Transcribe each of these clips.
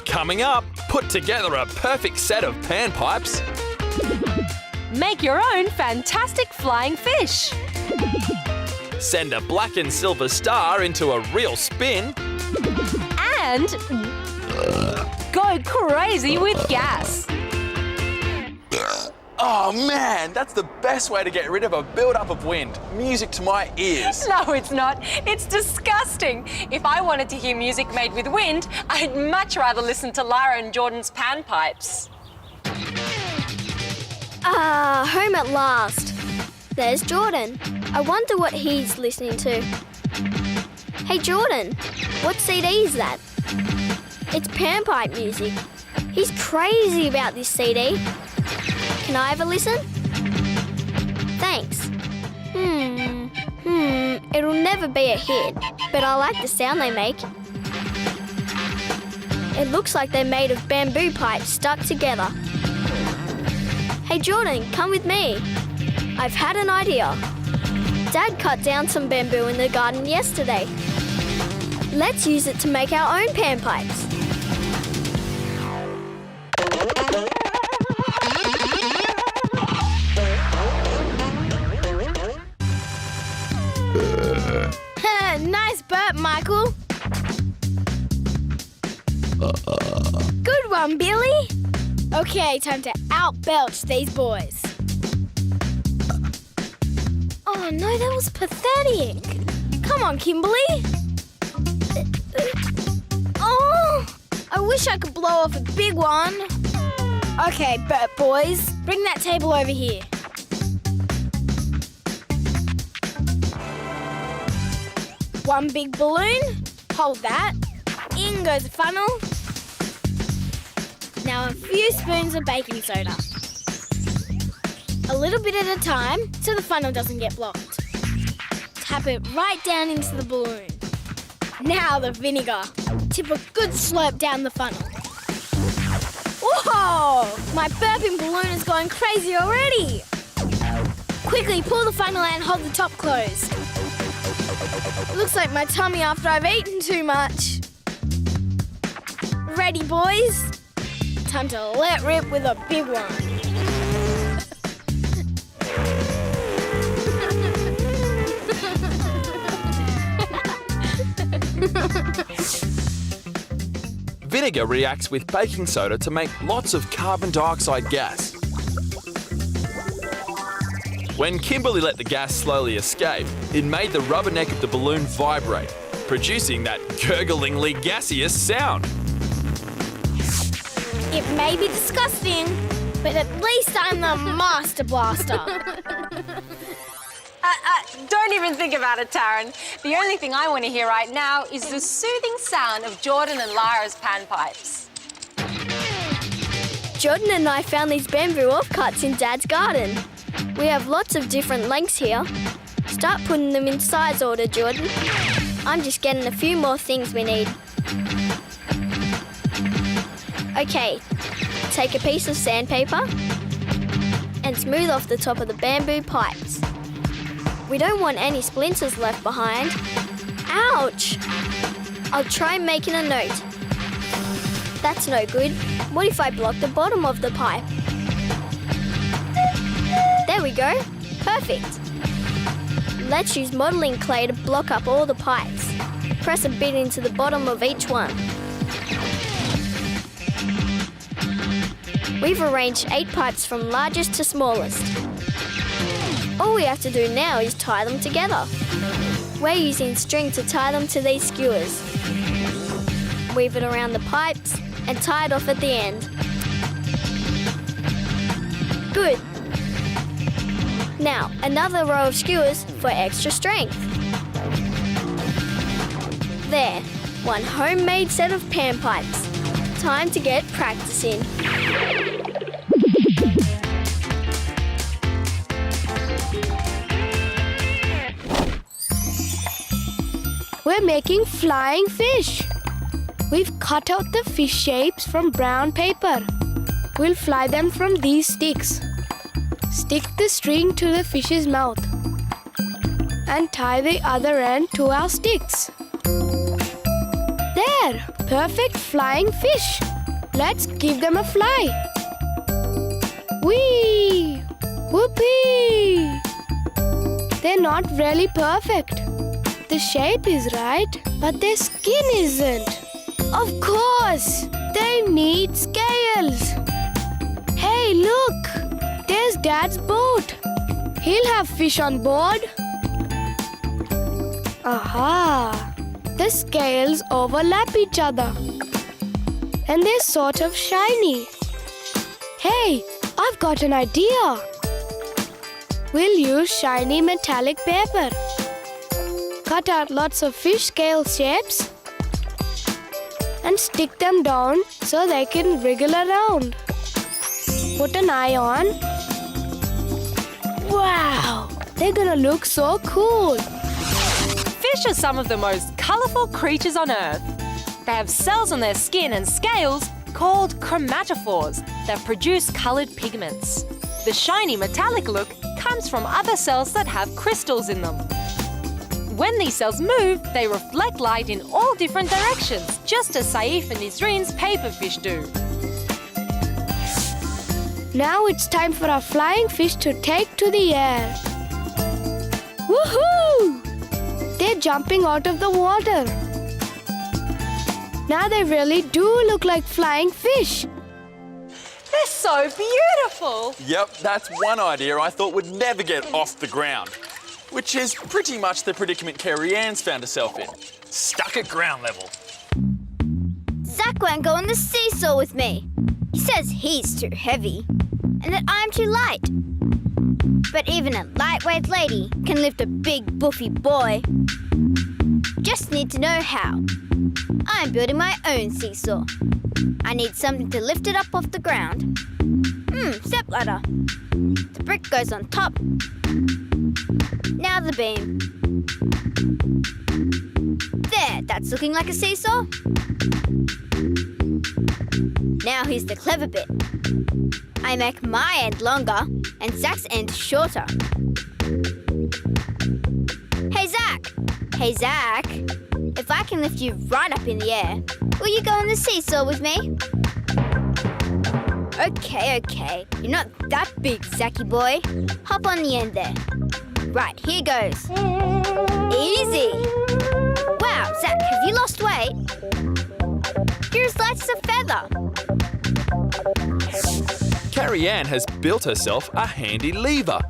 Coming up, put together a perfect set of panpipes. Make your own fantastic flying fish. Send a black and silver star into a real spin. And go crazy with gas. Oh man, that's the best way to get rid of a build-up of wind. Music to my ears. No, it's not. It's disgusting. If I wanted to hear music made with wind, I'd much rather listen to Lara and Jordan's panpipes. Home at last. There's Jordan. I wonder what he's listening to. Hey Jordan, what CD is that? It's panpipe music. He's crazy about this CD. Can I have a listen? Thanks. It'll never be a hit, but I like the sound they make. It looks like they're made of bamboo pipes stuck together. Hey Jordan, come with me. I've had an idea. Dad cut down some bamboo in the garden yesterday. Let's use it to make our own panpipes. Nice burp, Michael. Good one, Billy. Okay, time to out-belch these boys. Oh no, that was pathetic. Come on, Kimberly. Oh, I wish I could blow off a big one. Okay, burp boys, bring that table over here. One big balloon, hold that. In goes the funnel. Now a few spoons of baking soda. A little bit at a time so the funnel doesn't get blocked. Tap it right down into the balloon. Now the vinegar. Tip a good slurp down the funnel. Whoa! My burping balloon is going crazy already. Quickly pull the funnel and hold the top closed. Looks like my tummy after I've eaten too much. Ready, boys? Time to let rip with a big one. Vinegar reacts with baking soda to make lots of carbon dioxide gas. When Kimberly let the gas slowly escape, it made the rubber neck of the balloon vibrate, producing that gurglingly gaseous sound. It may be disgusting, but at least I'm the master blaster. Don't even think about it, Taryn. The only thing I want to hear right now is the soothing sound of Jordan and Lara's panpipes. Jordan and I found these bamboo offcuts in Dad's garden. We have lots of different lengths here. Start putting them in size order, Jordan. I'm just getting a few more things we need. Okay, take a piece of sandpaper and smooth off the top of the bamboo pipes. We don't want any splinters left behind. Ouch! I'll try making a note. That's no good. What if I block the bottom of the pipe? There we go. Perfect. Let's use modelling clay to block up all the pipes. Press a bit into the bottom of each one. We've arranged 8 pipes from largest to smallest. All we have to do now is tie them together. We're using string to tie them to these skewers. Weave it around the pipes and tie it off at the end. Good. Now, another row of skewers for extra strength. There, one homemade set of panpipes. Time to get practicing. We're making flying fish. We've cut out the fish shapes from brown paper. We'll fly them from these sticks. Stick the string to the fish's mouth and tie the other end to our sticks. There! Perfect flying fish! Let's give them a fly. Whee! Whoopee! They're not really perfect. The shape is right, but their skin isn't. Of course! They need scales. Hey, look! There's Dad's boat. He'll have fish on board. Aha! The scales overlap each other. And they're sort of shiny. Hey, I've got an idea. We'll use shiny metallic paper. Cut out lots of fish scale shapes and stick them down so they can wriggle around. Put an eye on. Wow! They're gonna look so cool. Fish are some of the most colourful creatures on Earth. They have cells on their skin and scales called chromatophores that produce coloured pigments. The shiny metallic look comes from other cells that have crystals in them. When these cells move, they reflect light in all different directions, just as Saif and Nisreen's paperfish do. Now it's time for our flying fish to take to the air. Woohoo! They're jumping out of the water. Now they really do look like flying fish. They're so beautiful! Yep, that's one idea I thought would never get off the ground. Which is pretty much the predicament Carrie Ann's found herself in. Stuck at ground level. Zach won't go on the seesaw with me. He says he's too heavy and that I'm too light. But even a lightweight lady can lift a big buffy boy. Just need to know how. I'm building my own seesaw. I need something to lift it up off the ground. Step ladder. The brick goes on top. Now the beam. There, that's looking like a seesaw. Now here's the clever bit. I make my end longer and Zach's end shorter. Hey, Zach! Hey, Zach! If I can lift you right up in the air, will you go on the seesaw with me? Okay. You're not that big, Zachy boy. Hop on the end there. Right, here goes. Easy. Wow, Zach, have you lost weight? You're as light as a feather. Carrie Ann has built herself a handy lever.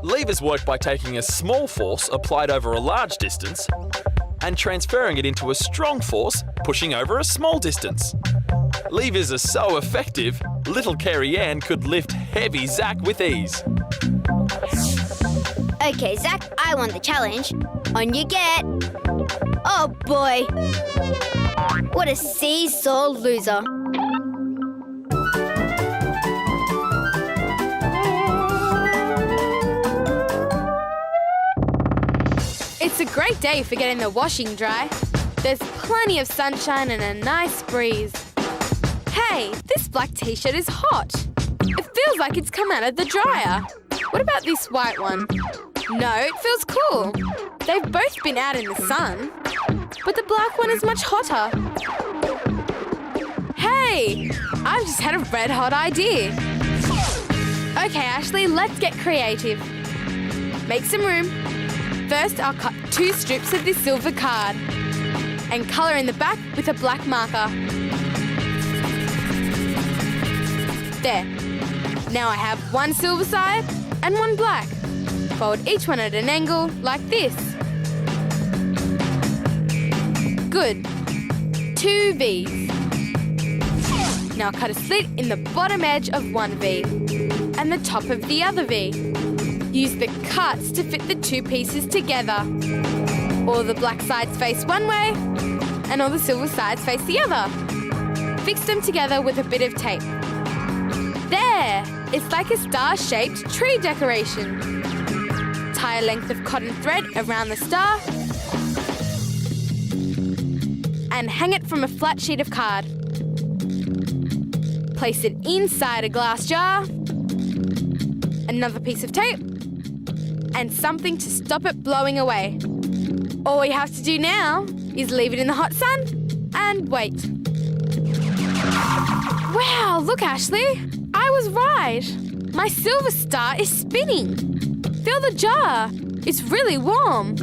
Levers work by taking a small force applied over a large distance and transferring it into a strong force pushing over a small distance. Levers are so effective, little Carrie Ann could lift heavy Zach with ease. Okay, Zach, I won the challenge. On you get. Oh boy. What a seesaw loser. It's a great day for getting the washing dry. There's plenty of sunshine and a nice breeze. Hey, this black t-shirt is hot. It feels like it's come out of the dryer. What about this white one? No, it feels cool. They've both been out in the sun, but the black one is much hotter. Hey, I've just had a red hot idea. Okay, Ashley, let's get creative. Make some room. First, I'll cut 2 strips of this silver card and colour in the back with a black marker. There. Now I have one silver side and one black. Fold each one at an angle like this. Good. 2 V's. Now cut a slit in the bottom edge of one V and the top of the other V. Use the cuts to fit the 2 pieces together. All the black sides face one way and all the silver sides face the other. Fix them together with a bit of tape. There! It's like a star-shaped tree decoration. Tie a length of cotton thread around the star and hang it from a flat sheet of card. Place it inside a glass jar, another piece of tape, and something to stop it blowing away. All you have to do now is leave it in the hot sun and wait. Wow, look, Ashley. I was right. My silver star is spinning. Fill the jar. It's really warm.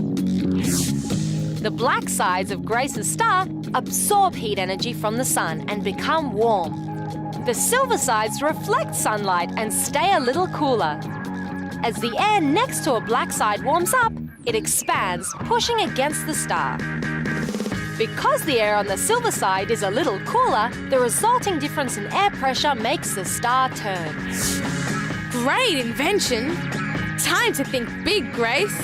The black sides of Grace's star absorb heat energy from the sun and become warm. The silver sides reflect sunlight and stay a little cooler. As the air next to a black side warms up, it expands, pushing against the star. Because the air on the silver side is a little cooler, the resulting difference in air pressure makes the star turn. Great invention. Time to think big, Grace.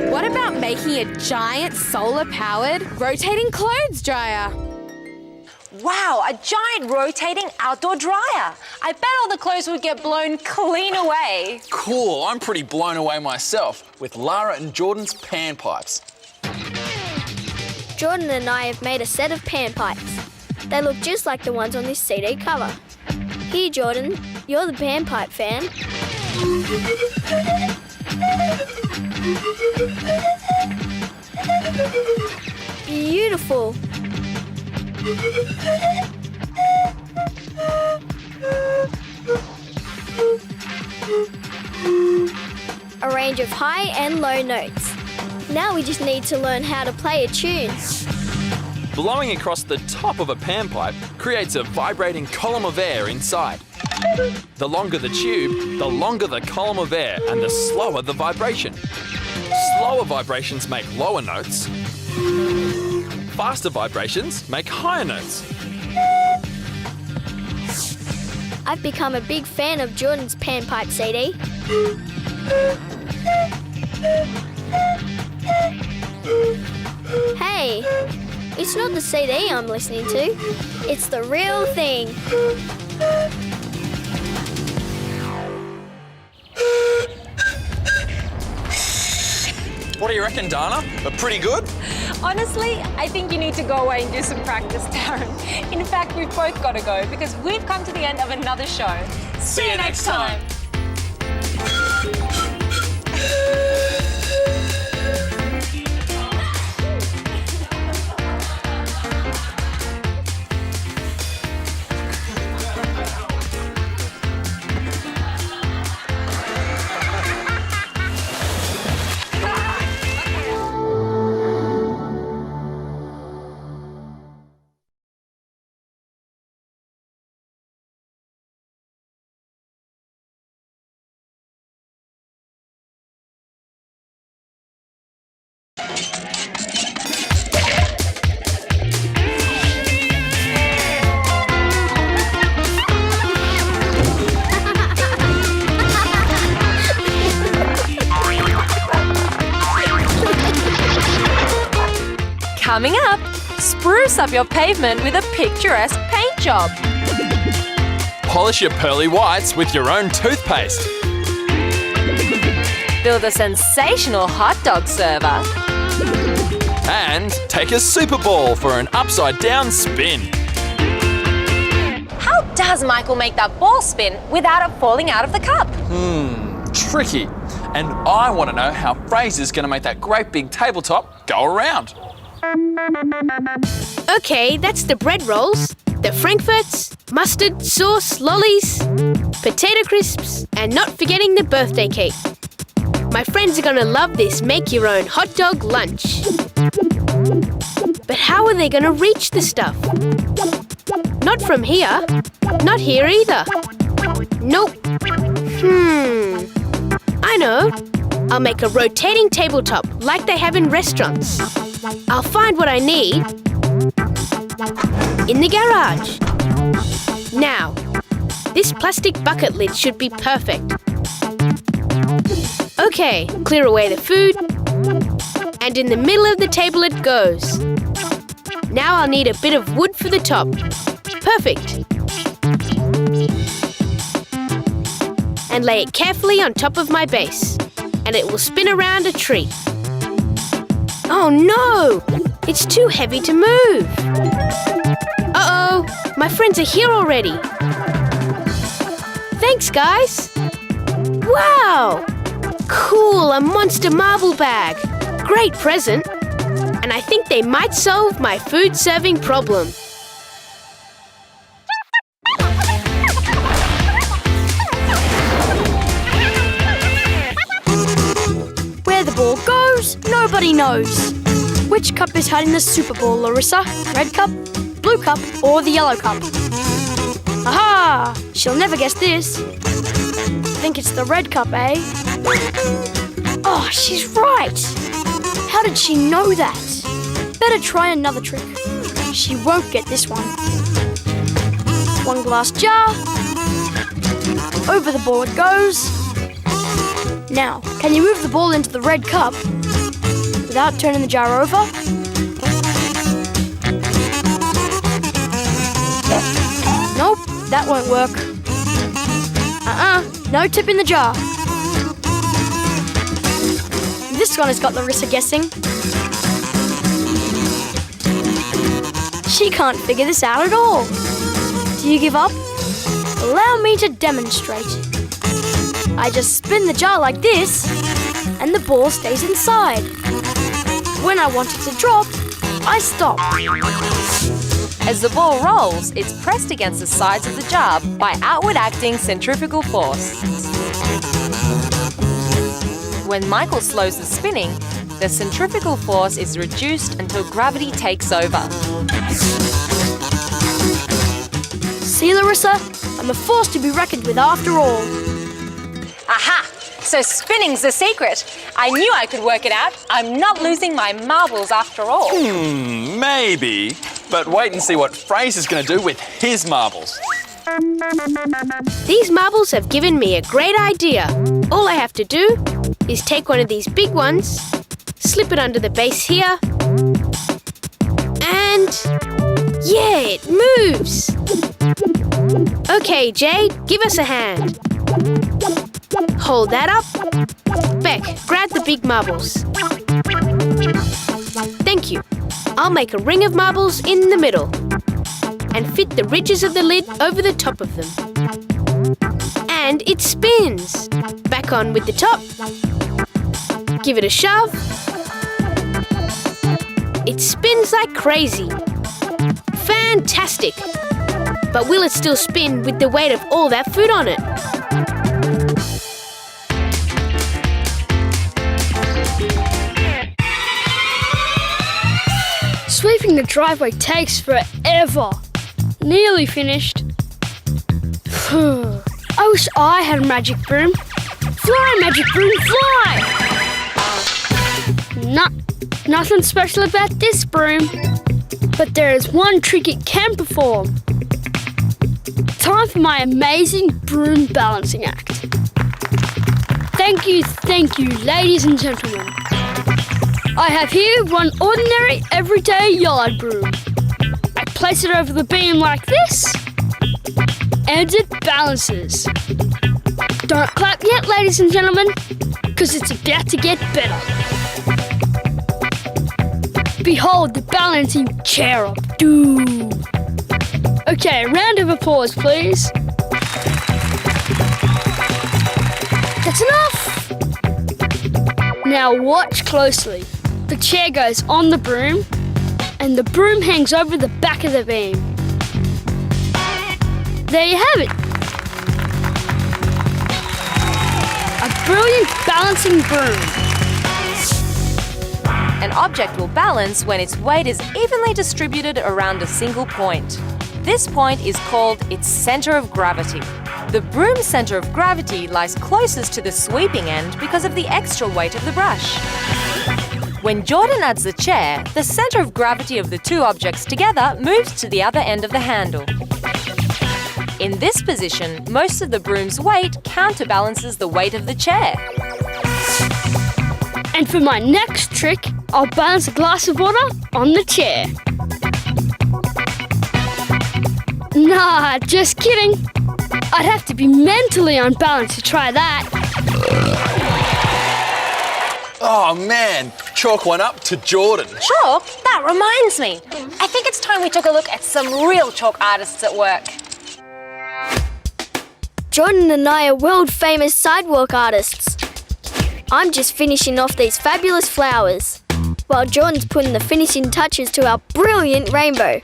What about making a giant solar-powered rotating clothes dryer? Wow, a giant rotating outdoor dryer. I bet all the clothes would get blown clean away. Cool, I'm pretty blown away myself with Lara and Jordan's pan pipes. Jordan and I have made a set of pan pipes. They look just like the ones on this CD cover. Here, Jordan, you're the pan pipe fan. Beautiful. A range of high and low notes. Now we just need to learn how to play a tune. Blowing across the top of a panpipe creates a vibrating column of air inside. The longer the tube, the longer the column of air and the slower the vibration. Slower vibrations make lower notes. Faster vibrations make higher notes. I've become a big fan of Jordan's panpipe CD. Hey, it's not the CD I'm listening to. It's the real thing. What do you reckon, Dana? Pretty good? Honestly, I think you need to go away and do some practice, Darren. In fact, we've both got to go because we've come to the end of another show. See you next time. Coming up, spruce up your pavement with a picturesque paint job. Polish your pearly whites with your own toothpaste. Build a sensational hot dog server. And take a super ball for an upside down spin. How does Michael make that ball spin without it falling out of the cup? Tricky. And I want to know how Fraser's going to make that great big tabletop go around. Okay, that's the bread rolls, the frankfurts, mustard, sauce, lollies, potato crisps, and not forgetting the birthday cake. My friends are gonna love this make-your-own hot dog lunch. But how are they gonna reach the stuff? Not from here. Not here either. Nope. I know. I'll make a rotating tabletop like they have in restaurants. I'll find what I need in the garage. Now, this plastic bucket lid should be perfect. Okay, clear away the food. And in the middle of the table it goes. Now I'll need a bit of wood for the top. Perfect. And lay it carefully on top of my base. And it will spin around a tree. Oh no! It's too heavy to move. Uh-oh! My friends are here already. Thanks, guys. Wow! Cool, a monster marble bag. Great present. And I think they might solve my food serving problem. nobody knows. Which cup is hiding the Super Ball, Larissa? Red cup, blue cup, or the yellow cup? Aha! She'll never guess this. Think it's the red cup, eh? Oh, she's right. How did she know that? Better try another trick. She won't get this one. One glass jar. Over the ball it goes. Now, can you move the ball into the red cup without turning the jar over? Nope, that won't work. No tip in the jar. This one has got Larissa guessing. She can't figure this out at all. Do you give up? Allow me to demonstrate. I just spin the jar like this, and the ball stays inside. When I want it to drop, I stop. As the ball rolls, it's pressed against the sides of the jar by outward acting centrifugal force. When Michael slows the spinning, the centrifugal force is reduced until gravity takes over. See, Larissa? I'm a force to be reckoned with after all. Aha! So spinning's the secret. I knew I could work it out. I'm not losing my marbles after all. Maybe. But wait and see what Fraser's going to do with his marbles. These marbles have given me a great idea. All I have to do is take one of these big ones, slip it under the base here, and yeah, it moves. Okay, Jade, give us a hand. Hold that up. Beck, grab the big marbles. Thank you. I'll make a ring of marbles in the middle and fit the ridges of the lid over the top of them. And it spins. Back on with the top. Give it a shove. It spins like crazy. Fantastic! But will it still spin with the weight of all that food on it? Sweeping the driveway takes forever. Nearly finished. I wish I had a magic broom. Fly, magic broom, fly! Nothing special about this broom. But there is one trick it can perform. Time for my amazing broom balancing act. Thank you, ladies and gentlemen. I have here one ordinary, everyday yard broom. I place it over the beam like this, and it balances. Don't clap yet, ladies and gentlemen, because it's about to get better. Behold the balancing chair of doom. Okay, a round of applause, please. That's enough! Now watch closely. The chair goes on the broom, and the broom hangs over the back of the beam. There you have it. A brilliant balancing broom. An object will balance when its weight is evenly distributed around a single point. This point is called its center of gravity. The broom's center of gravity lies closest to the sweeping end because of the extra weight of the brush. When Jordan adds the chair, the center of gravity of the two objects together moves to the other end of the handle. In this position, most of the broom's weight counterbalances the weight of the chair. And for my next trick, I'll balance a glass of water on the chair. Nah, just kidding. I'd have to be mentally unbalanced to try that. Oh man, chalk one up to Jordan. Chalk? That reminds me. I think it's time we took a look at some real chalk artists at work. Jordan and I are world-famous sidewalk artists. I'm just finishing off these fabulous flowers, while Jordan's putting the finishing touches to our brilliant rainbow.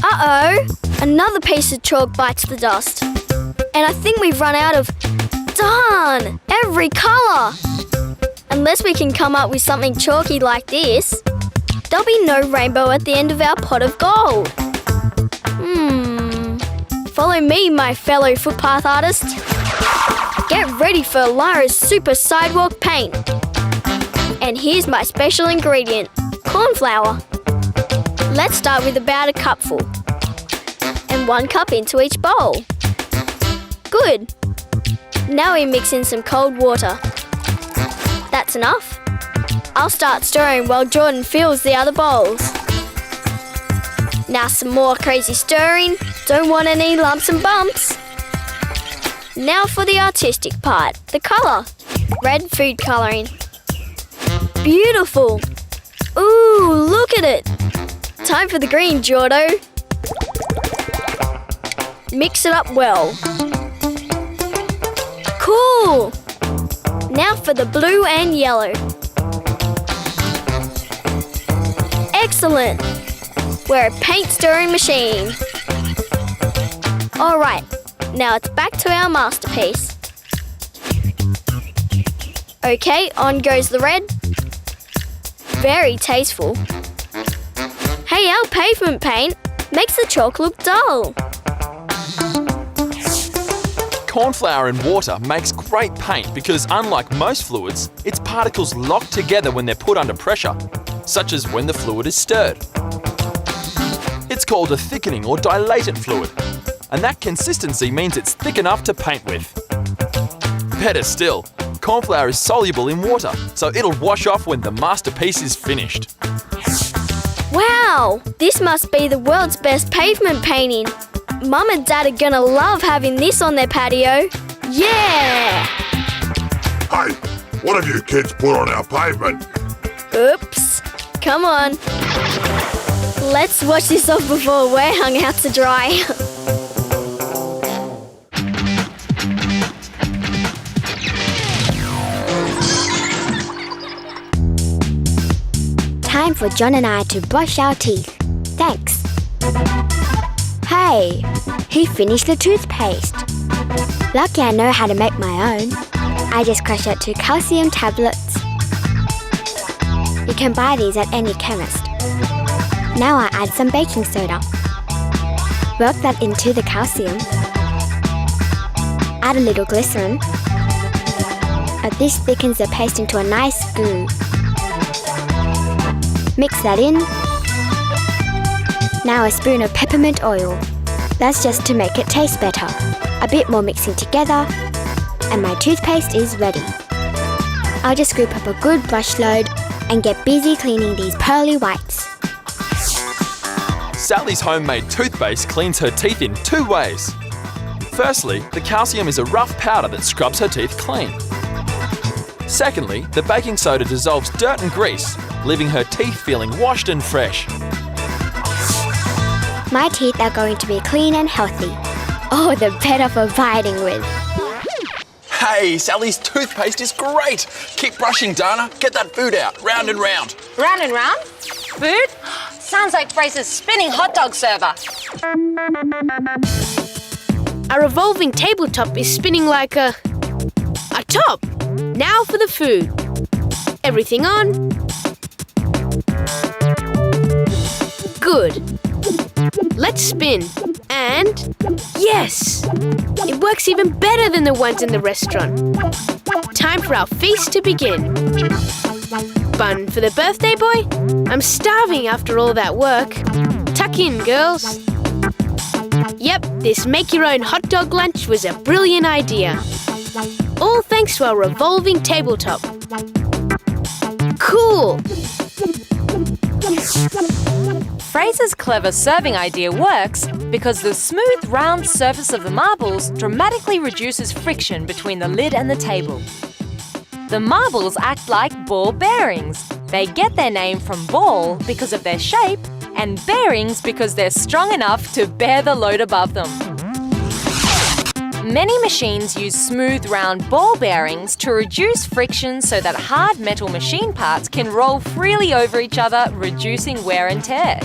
Uh-oh! Another piece of chalk bites the dust. And I think we've run out of... Darn! Every colour! Unless we can come up with something chalky like this, there'll be no rainbow at the end of our pot of gold. Follow me, my fellow footpath artists. Get ready for Lyra's Super Sidewalk paint. And here's my special ingredient, corn flour. Let's start with about a cupful. And 1 cup into each bowl. Good. Now we mix in some cold water. That's enough. I'll start stirring while Jordan fills the other bowls. Now some more crazy stirring. Don't want any lumps and bumps. Now for the artistic part, the colour. Red food colouring. Beautiful. Ooh, look at it. Time for the green, Jordo. Mix it up well. Cool. Now for the blue and yellow. Excellent. We're a paint stirring machine. All right, now it's back to our masterpiece. Okay, on goes the red. Very tasteful. Hey, our pavement paint makes the chalk look dull. Corn flour and water makes great paint because unlike most fluids, its particles lock together when they're put under pressure, such as when the fluid is stirred. It's called a thickening or dilatant fluid, and that consistency means it's thick enough to paint with. Better still, corn flour is soluble in water, so it'll wash off when the masterpiece is finished. Wow, this must be the world's best pavement painting. Mum and Dad are gonna love having this on their patio. Yeah! Hey, what have you kids put on our pavement? Oops. Come on. Let's wash this off before we're hung out to dry. Time for John and I to brush our teeth. Thanks. Hey, who finished the toothpaste? Lucky I know how to make my own. I just crush out 2 calcium tablets. You can buy these at any chemist. Now I add some baking soda. Work that into the calcium. Add a little glycerin. This thickens the paste into a nice glue. Mix that in. Now a spoon of peppermint oil. That's just to make it taste better. A bit more mixing together, and my toothpaste is ready. I'll just scoop up a good brush load and get busy cleaning these pearly whites. Sally's homemade toothpaste cleans her teeth in 2 ways. Firstly, the calcium is a rough powder that scrubs her teeth clean. Secondly, the baking soda dissolves dirt and grease, leaving her teeth feeling washed and fresh. My teeth are going to be clean and healthy. Oh, the better for biting with. Hey, Sally's toothpaste is great! Keep brushing, Dana. Get that food out, round and round. Round and round? Food? Sounds like Fraser's spinning hot dog server. A revolving tabletop is spinning like a top. Now for the food. Everything on. Good. Let's spin. And yes! It works even better than the ones in the restaurant. Time for our feast to begin. Bun for the birthday boy? I'm starving after all that work. Tuck in, girls. Yep, this make-your-own hot dog lunch was a brilliant idea. All thanks to our revolving tabletop. Cool! Fraser's clever serving idea works because the smooth, round surface of the marbles dramatically reduces friction between the lid and the table. The marbles act like ball bearings. They get their name from ball because of their shape and bearings because they're strong enough to bear the load above them. Many machines use smooth, round ball bearings to reduce friction so that hard metal machine parts can roll freely over each other, reducing wear and tear.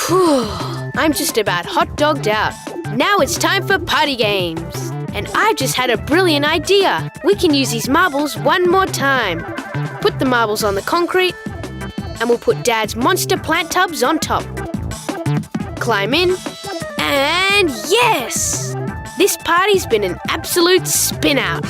Whew, I'm just about hot dogged out. Now it's time for party games. And I've just had a brilliant idea. We can use these marbles one more time. Put the marbles on the concrete, and we'll put Dad's monster plant tubs on top. Climb in, and yes! This party's been an absolute spin-out.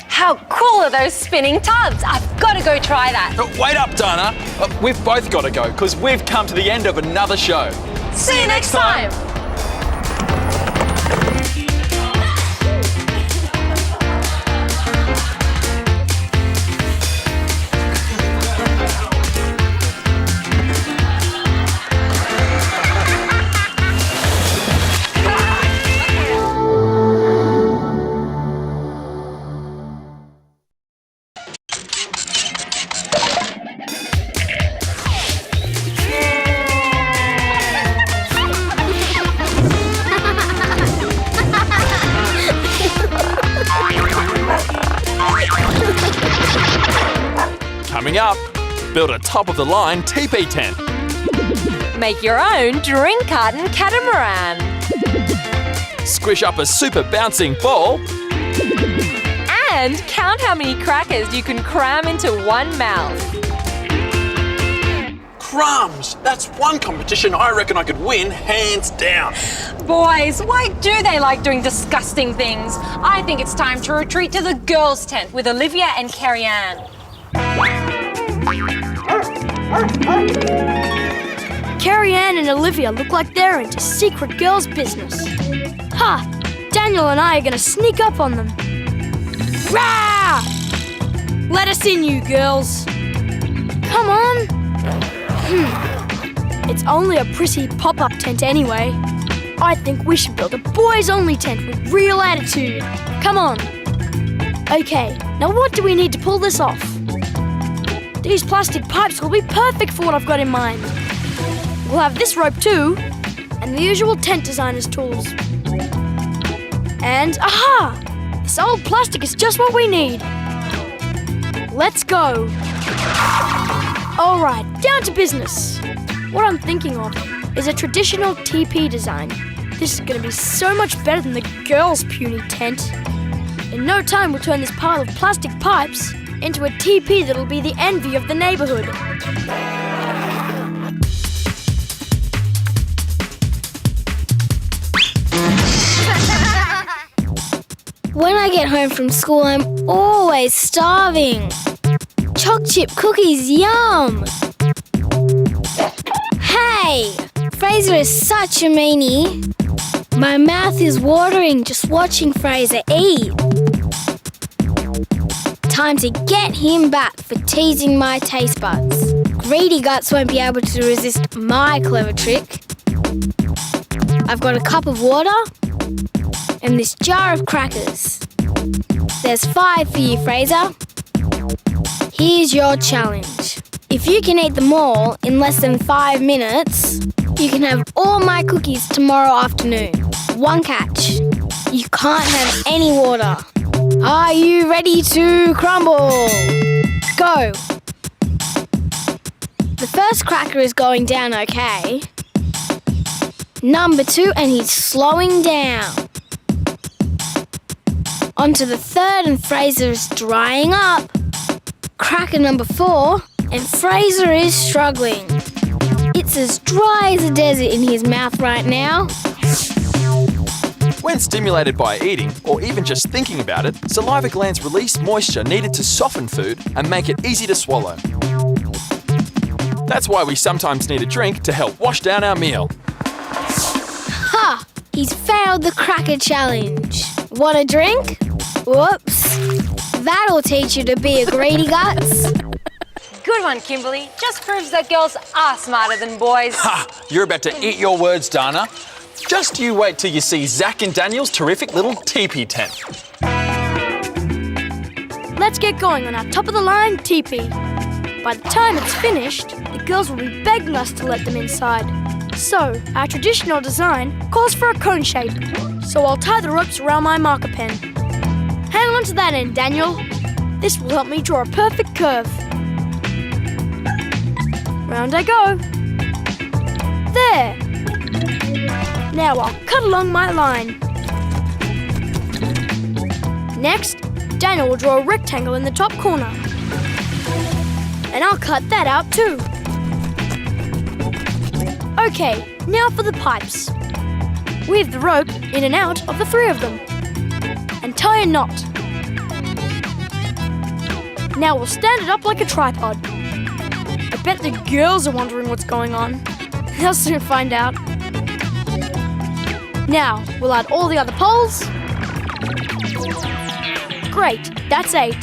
How cool are those spinning tubs? I've got to go try that. Wait up, Dana. We've both got to go because we've come to the end of another show. See you next time. Coming up, build a top-of-the-line teepee tent. Make your own drink carton catamaran. Squish up a super bouncing ball. And count how many crackers you can cram into one mouth. Crumbs! That's one competition I reckon I could win, hands down. Boys, why do they like doing disgusting things? I think it's time to retreat to the girls' tent with Olivia and Carrie Ann. Carrie Ann and Olivia look like they're into secret girls' business. Ha! Daniel and I are gonna sneak up on them. Rah! Let us in, you girls. Come on. It's only a pretty pop-up tent anyway. I think we should build a boys-only tent with real attitude. Come on. Okay, now what do we need to pull this off? These plastic pipes will be perfect for what I've got in mind. We'll have this rope too, and the usual tent designer's tools. And aha! This old plastic is just what we need. Let's go. All right, down to business. What I'm thinking of is a traditional teepee design. This is going to be so much better than the girls' puny tent. In no time, we'll turn this pile of plastic pipes into a teepee that'll be the envy of the neighborhood. When I get home from school, I'm always starving. Choc chip cookies, yum! Hey! Fraser is such a meanie. My mouth is watering just watching Fraser eat. Time to get him back for teasing my taste buds. Greedy guts won't be able to resist my clever trick. I've got a cup of water and this jar of crackers. There's 5 for you, Fraser. Here's your challenge. If you can eat them all in less than 5 minutes, you can have all my cookies tomorrow afternoon. One catch. You can't have any water. Are you ready to crumble? Go. The first cracker is going down okay. Number 2, and he's slowing down. Onto the third, and Fraser is drying up. Cracker number 4, and Fraser is struggling. It's as dry as a desert in his mouth right now. When stimulated by eating, or even just thinking about it, saliva glands release moisture needed to soften food and make it easy to swallow. That's why we sometimes need a drink to help wash down our meal. Ha! He's failed the cracker challenge. Want a drink? Whoops. That'll teach you to be a greedy guts. Good one, Kimberly. Just proves that girls are smarter than boys. Ha! You're about to eat your words, Dana. Just you wait till you see Zach and Daniel's terrific little teepee tent. Let's get going on our top-of-the-line teepee. By the time it's finished, the girls will be begging us to let them inside. So, our traditional design calls for a cone shape. So I'll tie the ropes around my marker pen. Hang on to that end, Daniel. This will help me draw a perfect curve. Round I go. There. Now I'll cut along my line. Next, Daniel will draw a rectangle in the top corner. And I'll cut that out too. Okay, now for the pipes. Weave the rope in and out of the 3 of them. And tie a knot. Now we'll stand it up like a tripod. I bet the girls are wondering what's going on. They'll soon find out. Now, we'll add all the other poles. Great, that's 8.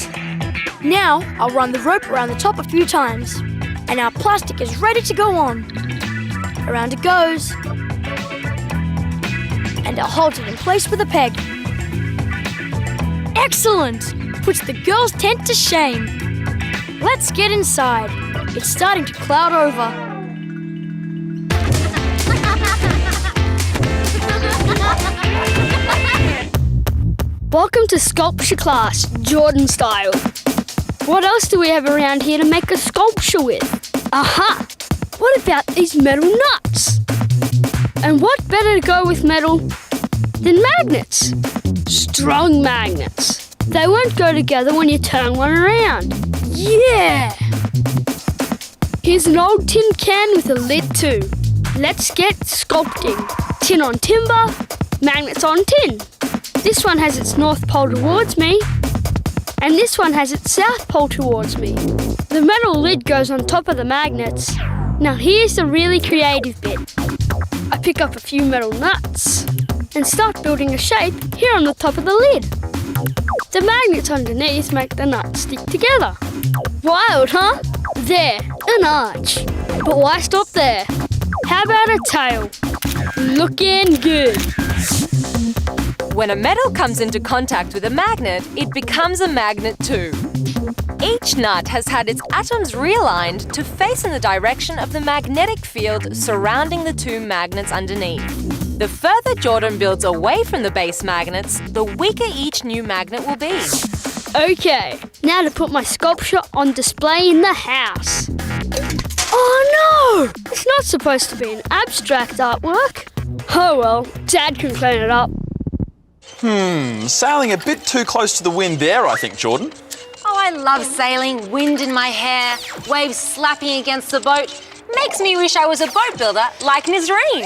Now, I'll run the rope around the top a few times. And our plastic is ready to go on. Around it goes. And I'll hold it in place with a peg. Excellent! Puts the girls' tent to shame. Let's get inside. It's starting to cloud over. Welcome to sculpture class, Jordan style. What else do we have around here to make a sculpture with? Aha! What about these metal nuts? And what better to go with metal than magnets? Strong magnets. They won't go together when you turn one around. Yeah! Here's an old tin can with a lid too. Let's get sculpting. Tin on timber, magnets on tin. This one has its north pole towards me, and this one has its south pole towards me. The metal lid goes on top of the magnets. Now here's the really creative bit. I pick up a few metal nuts and start building a shape here on the top of the lid. The magnets underneath make the nuts stick together. Wild, huh? There, an arch. But why stop there? How about a tail? Looking good. When a metal comes into contact with a magnet, it becomes a magnet too. Each nut has had its atoms realigned to face in the direction of the magnetic field surrounding the 2 magnets underneath. The further Jordan builds away from the base magnets, the weaker each new magnet will be. Okay, now to put my sculpture on display in the house. Oh no! It's not supposed to be an abstract artwork. Oh well, Dad can clean it up. Sailing a bit too close to the wind there, I think, Jordan. Oh, I love sailing, wind in my hair, waves slapping against the boat. Makes me wish I was a boat builder like Nisreen.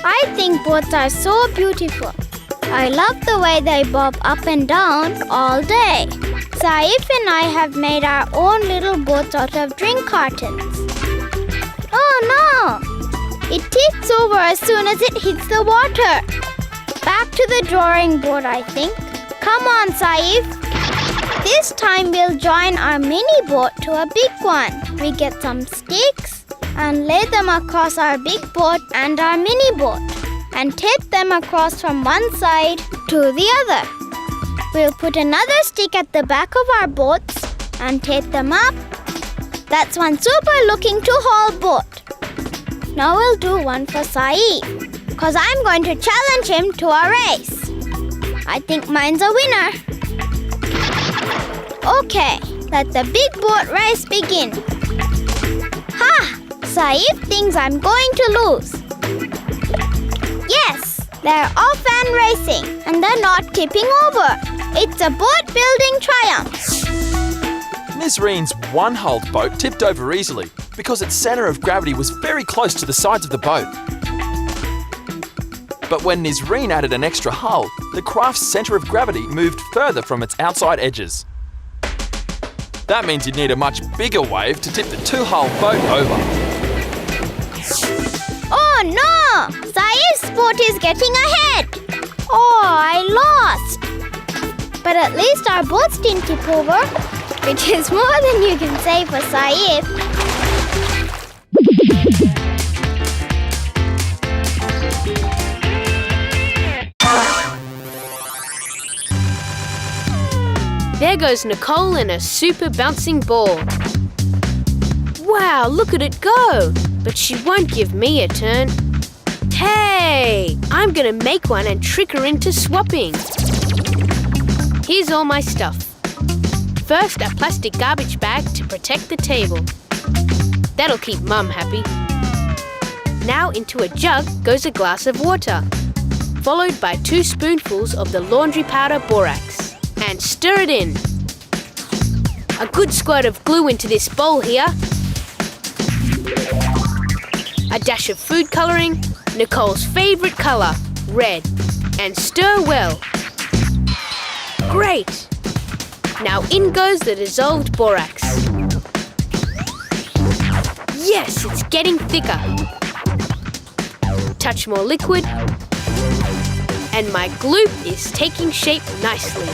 I think boats are so beautiful. I love the way they bob up and down all day. Saif and I have made our own little boats out of drink cartons. Oh no! It tips over as soon as it hits the water. Back to the drawing board, I think. Come on, Saif. This time we'll join our mini boat to a big one. We get some sticks and lay them across our big boat and our mini boat and tape them across from one side to the other. We'll put another stick at the back of our boats and tape them up. That's one super looking two-hull boat. Now we'll do one for Saif, because I'm going to challenge him to a race. I think mine's a winner. Okay, let the big boat race begin. Ha! Saif thinks I'm going to lose. Yes, they're off and racing, and they're not tipping over. It's a boat-building triumph. Nisreen's one-hulled boat tipped over easily because its centre of gravity was very close to the sides of the boat. But when Nisreen added an extra hull, the craft's centre of gravity moved further from its outside edges. That means you'd need a much bigger wave to tip the two-hull boat over. Oh no! Saif's boat is getting ahead. Oh, I lost. But at least our boats didn't tip over, which is more than you can say for Saif. There goes Nicole in a super bouncing ball. Wow, look at it go! But she won't give me a turn. Hey! I'm gonna make one and trick her into swapping. Here's all my stuff. First, a plastic garbage bag to protect the table. That'll keep Mum happy. Now into a jug goes a glass of water. followed by 2 spoonfuls of the laundry powder borax, and stir it in. A good squirt of glue into this bowl here. A dash of food colouring, Nicole's favourite colour, red, and stir well. Great! Now in goes the dissolved borax. Yes, it's getting thicker. Touch more liquid. And my gloop is taking shape nicely.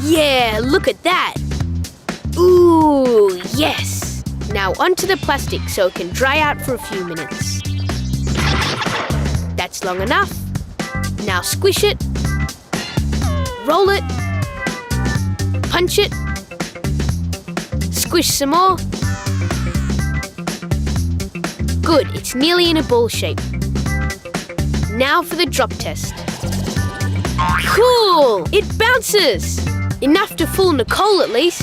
Yeah, look at that. Ooh, yes. Now onto the plastic so it can dry out for a few minutes. That's long enough. Now squish it. Roll it. Punch it. Squish some more. Good, it's nearly in a ball shape. Now for the drop test. Cool! It bounces! Enough to fool Nicole at least.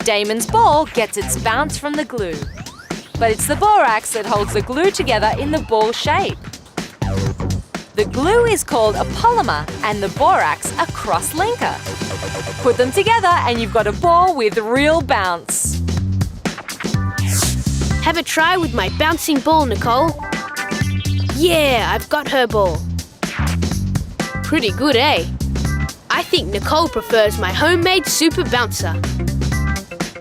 Damon's ball gets its bounce from the glue. But it's the borax that holds the glue together in the ball shape. The glue is called a polymer and the borax a cross-linker. Put them together and you've got a ball with real bounce. Have a try with my bouncing ball, Nicole. Yeah, I've got her ball. Pretty good, eh? I think Nicole prefers my homemade super bouncer.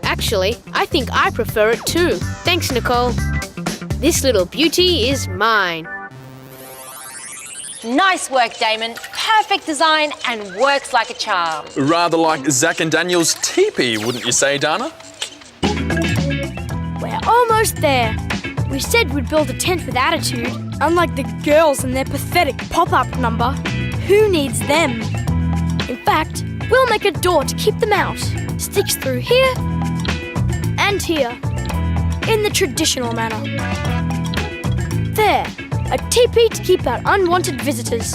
Actually, I think I prefer it too. Thanks, Nicole. This little beauty is mine. Nice work, Damon. Perfect design and works like a charm. Rather like Zach and Daniel's teepee, wouldn't you say, Dana? We're almost there. We said we'd build a tent with attitude, unlike the girls and their pathetic pop-up number. Who needs them? In fact, we'll make a door to keep them out. Sticks through here and here, in the traditional manner. There, a teepee to keep out unwanted visitors.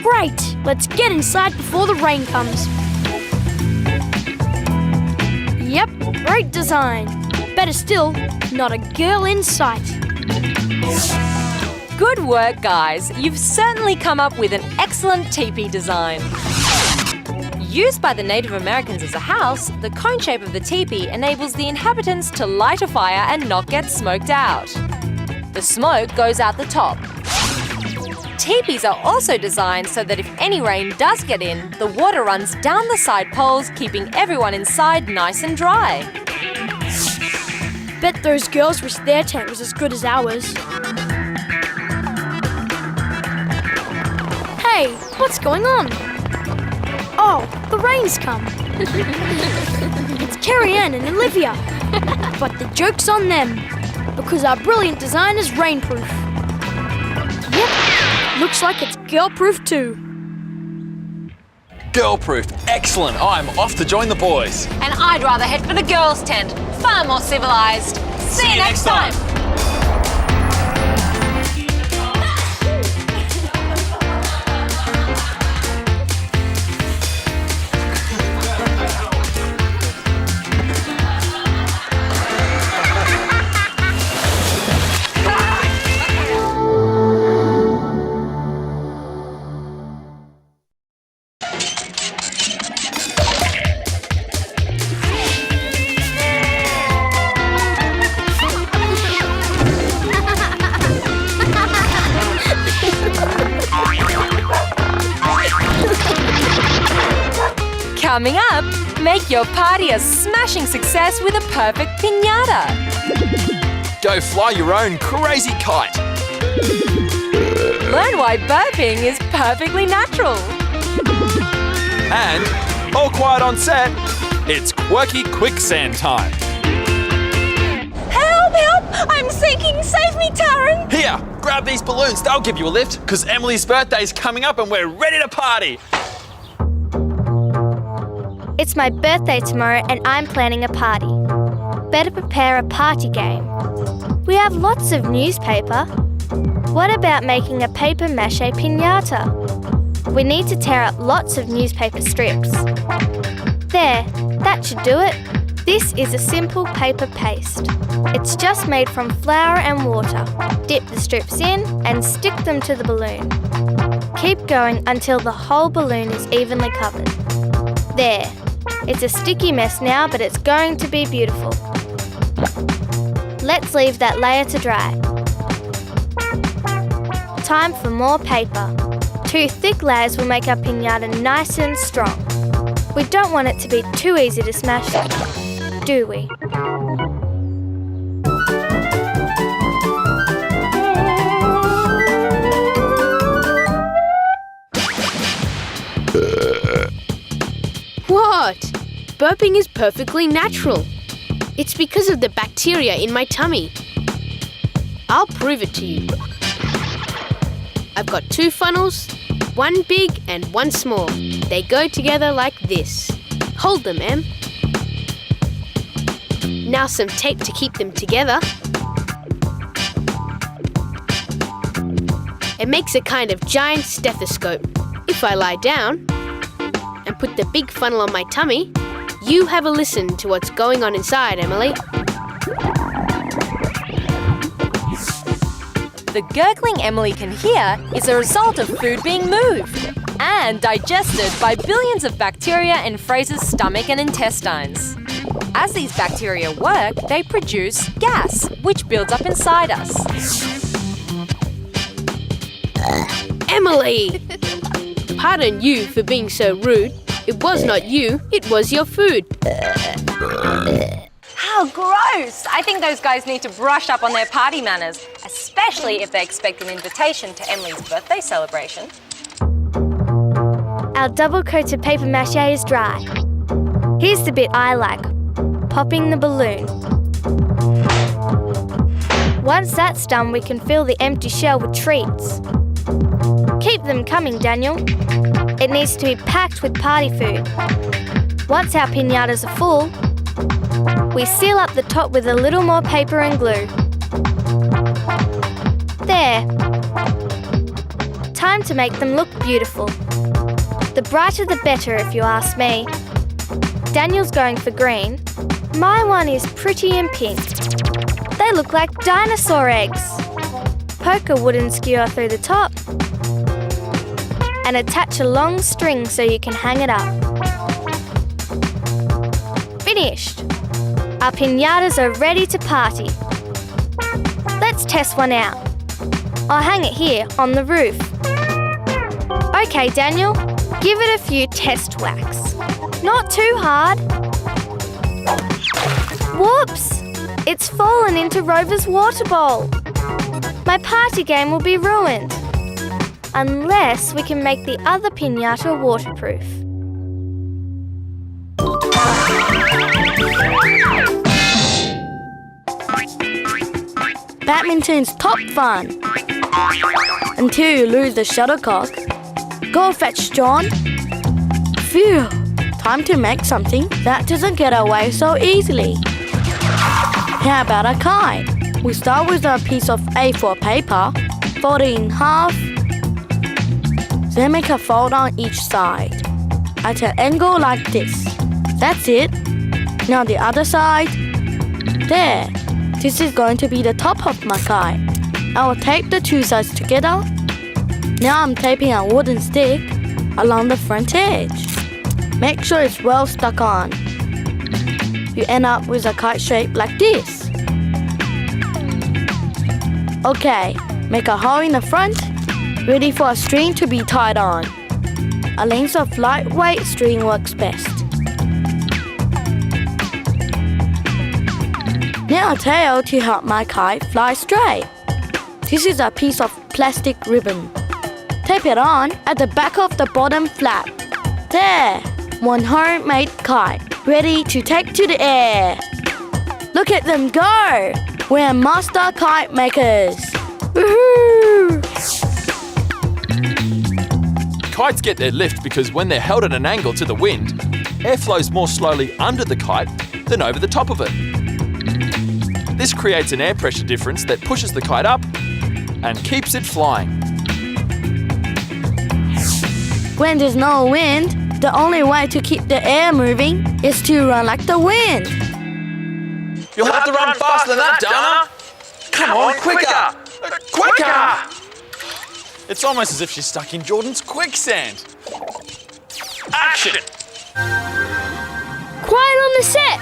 Great, let's get inside before the rain comes. Yep, great design. Better still, not a girl in sight. Good work, guys. You've certainly come up with an excellent teepee design. Used by the Native Americans as a house, the cone shape of the teepee enables the inhabitants to light a fire and not get smoked out. The smoke goes out the top. Teepees are also designed so that if any rain does get in, the water runs down the side poles, keeping everyone inside nice and dry. Bet those girls wish their tent was as good as ours. Hey, what's going on? Oh, the rain's come. It's Carrie Ann and Olivia. But the joke's on them, because our brilliant design is rainproof. Yep, looks like it's girl-proof too. Girl-proofed. Excellent. I'm off to join the boys. And I'd rather head for the girls' tent. Far more civilised. See you next time. Coming up, make your party a smashing success with a perfect piñata. Go fly your own crazy kite. Learn why burping is perfectly natural. And, all quiet on set, it's quirky quicksand time. Help, help! I'm sinking! Save me, Taryn! Here, grab these balloons. They'll give you a lift, because Emily's birthday's coming up and we're ready to party. It's my birthday tomorrow and I'm planning a party. Better prepare a party game. We have lots of newspaper. What about making a paper mache piñata? We need to tear out lots of newspaper strips. There, that should do it. This is a simple paper paste. It's just made from flour and water. Dip the strips in and stick them to the balloon. Keep going until the whole balloon is evenly covered. There. It's a sticky mess now, but it's going to be beautiful. Let's leave that layer to dry. Time for more paper. 2 thick layers will make our piñata nice and strong. We don't want it to be too easy to smash, do we? What? Burping is perfectly natural. It's because of the bacteria in my tummy. I'll prove it to you. I've got 2 funnels, one big and one small. They go together like this. Hold them, Em. Now some tape to keep them together. It makes a kind of giant stethoscope. If I lie down and put the big funnel on my tummy, you have a listen to what's going on inside, Emily. The gurgling Emily can hear is a result of food being moved and digested by billions of bacteria in Fraser's stomach and intestines. As these bacteria work, they produce gas, which builds up inside us. Emily! Pardon you for being so rude. It was not you, it was your food. How gross! I think those guys need to brush up on their party manners, especially if they expect an invitation to Emily's birthday celebration. Our double-coated paper mache is dry. Here's the bit I like, popping the balloon. Once that's done, we can fill the empty shell with treats. Keep them coming, Daniel. It needs to be packed with party food. Once our piñatas are full, we seal up the top with a little more paper and glue. There. Time to make them look beautiful. The brighter the better, if you ask me. Daniel's going for green. My one is pretty in pink. They look like dinosaur eggs. Poke a wooden skewer through the top and attach a long string so you can hang it up. Finished! Our piñatas are ready to party. Let's test one out. I'll hang it here on the roof. Okay, Daniel, give it a few test whacks. Not too hard. Whoops! It's fallen into Rover's water bowl. My party game will be ruined. Unless we can make the other piñata waterproof. Badminton's top fun. Until you lose the shuttlecock. Go fetch John. Phew, time to make something that doesn't get away so easily. How about a kite? We start with a piece of A4 paper, fold it in half, then make a fold on each side at an angle like this. That's it. Now the other side. There. This is going to be the top of my kite. I will tape the 2 sides together. Now I'm taping a wooden stick along the front edge. Make sure it's well stuck on. You end up with a kite shape like this. Okay, make a hole in the front, ready for a string to be tied on. A length of lightweight string works best. Now a tail to help my kite fly straight. This is a piece of plastic ribbon. Tape it on at the back of the bottom flap. There, one homemade kite, ready to take to the air. Look at them go! We're master kite makers. Woohoo! Kites get their lift because when they're held at an angle to the wind, air flows more slowly under the kite than over the top of it. This creates an air pressure difference that pushes the kite up and keeps it flying. When there's no wind, the only way to keep the air moving is to run like the wind. You'll have to run faster than that, Dana. Come on, quicker! Quicker! It's almost as if she's stuck in Jordan's quicksand. Action! Quiet on the set!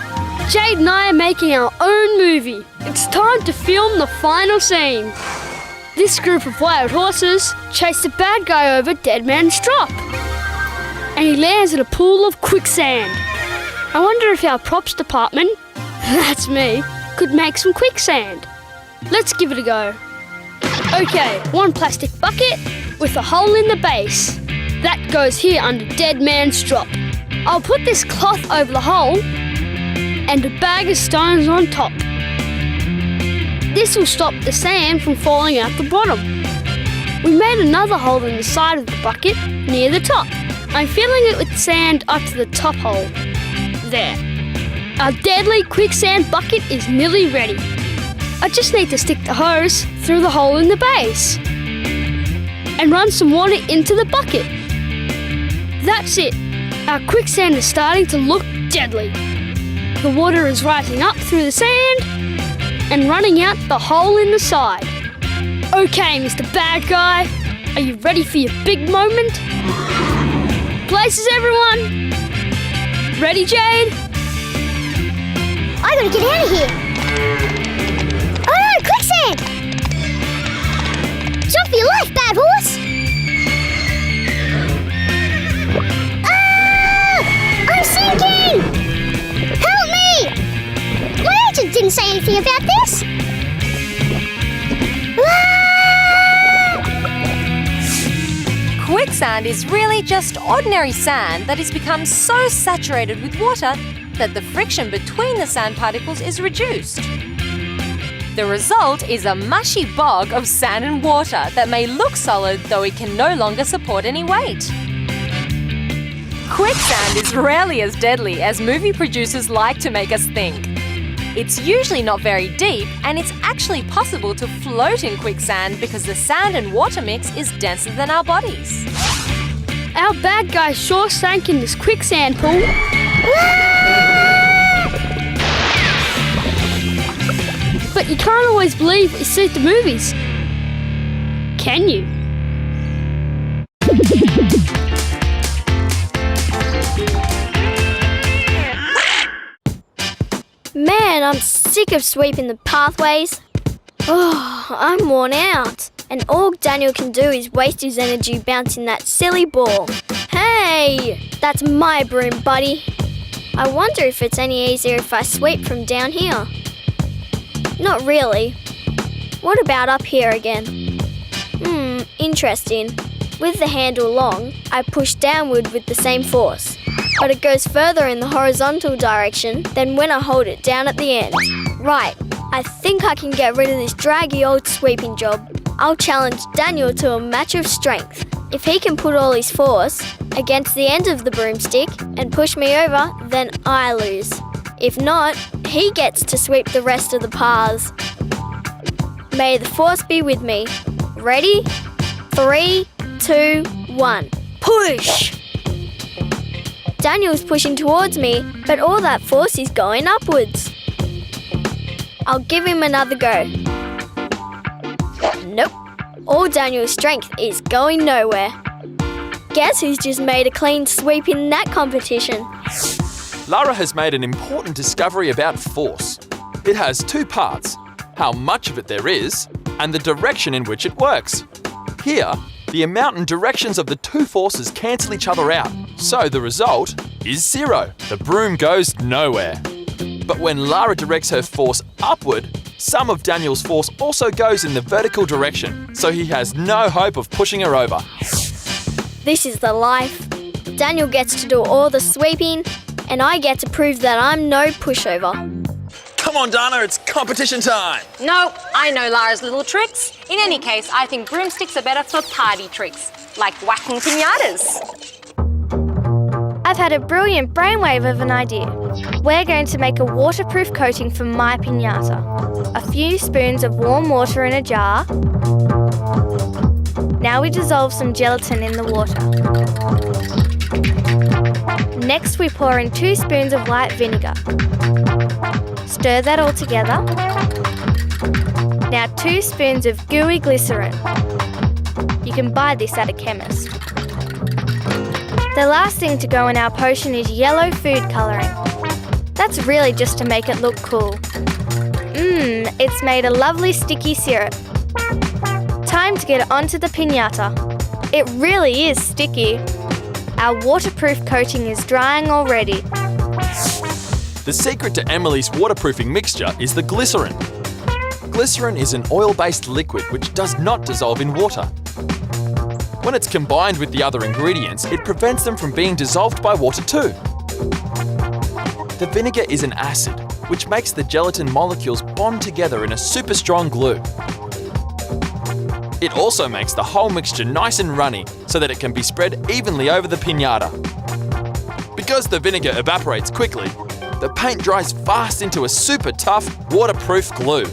Jade and I are making our own movie. It's time to film the final scene. This group of wild horses chase the bad guy over Dead Man's Drop. And he lands in a pool of quicksand. I wonder if our props department, that's me, could make some quicksand. Let's give it a go. Okay, one plastic bucket with a hole in the base. That goes here under Dead Man's Drop. I'll put this cloth over the hole and a bag of stones on top. This will stop the sand from falling out the bottom. We made another hole in the side of the bucket near the top. I'm filling it with sand up to the top hole. There. Our deadly quicksand bucket is nearly ready. I just need to stick the hose through the hole in the base and run some water into the bucket. That's it. Our quicksand is starting to look deadly. The water is rising up through the sand and running out the hole in the side. Okay, Mr. Bad Guy, are you ready for your big moment? Places, everyone! Ready, Jade? I gotta get out of here. Oh no, quicksand! Jump for your life, bad horse! Ah! I'm sinking! Help me! My agent didn't say anything about this. Quicksand is really just ordinary sand that has become so saturated with water that the friction between the sand particles is reduced. The result is a mushy bog of sand and water that may look solid, though it can no longer support any weight. Quicksand is rarely as deadly as movie producers like to make us think. It's usually not very deep, and it's actually possible to float in quicksand because the sand and water mix is denser than our bodies. Our bad guy sure sank in this quicksand pool. But you can't always believe what you see at the movies. Can you? Man, I'm sick of sweeping the pathways. Oh, I'm worn out. And all Daniel can do is waste his energy bouncing that silly ball. Hey, that's my broom, buddy. I wonder if it's any easier if I sweep from down here. Not really. What about up here again? Interesting. With the handle long, I push downward with the same force, but it goes further in the horizontal direction than when I hold it down at the end. Right, I think I can get rid of this draggy old sweeping job. I'll challenge Daniel to a match of strength. If he can put all his force against the end of the broomstick and push me over, then I lose. If not, he gets to sweep the rest of the paths. May the force be with me. Ready? 3, 2, 1. Push! Daniel's pushing towards me, but all that force is going upwards. I'll give him another go. Nope. All Daniel's strength is going nowhere. Guess who's just made a clean sweep in that competition? Lara has made an important discovery about force. It has two parts, how much of it there is, and the direction in which it works. Here, the amount and directions of the two forces cancel each other out, so the result is 0. The broom goes nowhere. But when Lara directs her force upward, some of Daniel's force also goes in the vertical direction, so he has no hope of pushing her over. This is the life. Daniel gets to do all the sweeping, and I get to prove that I'm no pushover. Come on, Dana, it's competition time! No, I know Lara's little tricks. In any case, I think broomsticks are better for party tricks, like whacking pinatas. I've had a brilliant brainwave of an idea. We're going to make a waterproof coating for my pinata. A few spoons of warm water in a jar. Now we dissolve some gelatin in the water. Next we pour in 2 spoons of white vinegar. Stir that all together. Now 2 spoons of gooey glycerin. You can buy this at a chemist. The last thing to go in our potion is yellow food colouring. That's really just to make it look cool. It's made a lovely sticky syrup. Time to get it onto the piñata. It really is sticky. Our waterproof coating is drying already. The secret to Emily's waterproofing mixture is the glycerin. Glycerin is an oil-based liquid which does not dissolve in water. When it's combined with the other ingredients, it prevents them from being dissolved by water too. The vinegar is an acid, which makes the gelatin molecules bond together in a super strong glue. It also makes the whole mixture nice and runny so that it can be spread evenly over the piñata. Because the vinegar evaporates quickly, the paint dries fast into a super tough, waterproof glue.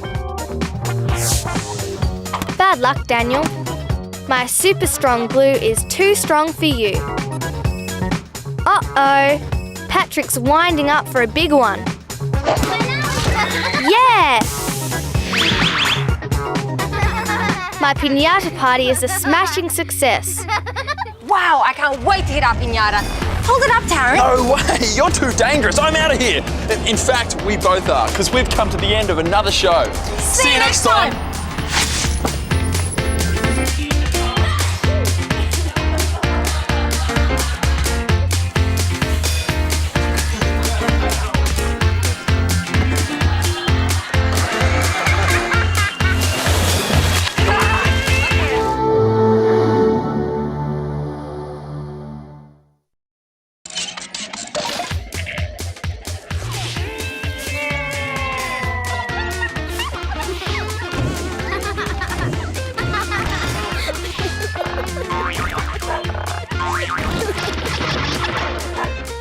Bad luck, Daniel. My super strong glue is too strong for you. Uh-oh. Patrick's winding up for a big one. Yeah! My piñata party is a smashing success. Wow, I can't wait to hit our piñata. Hold it up, Taryn. No way, you're too dangerous. I'm out of here. In fact, we both are, because we've come to the end of another show. See you next time.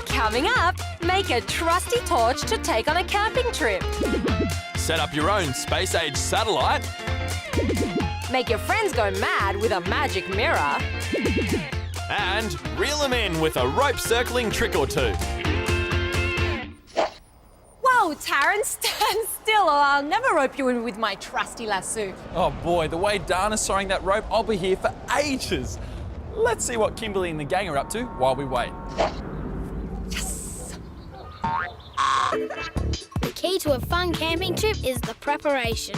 Coming up, make a trusty torch to take on a camping trip. Set up your own space-age satellite. Make your friends go mad with a magic mirror. And reel them in with a rope circling trick or two. Whoa, Taryn, stand still or I'll never rope you in with my trusty lasso. Oh boy, the way Dana's sawing that rope, I'll be here for ages. Let's see what Kimberly and the gang are up to while we wait. The key to a fun camping trip is the preparation.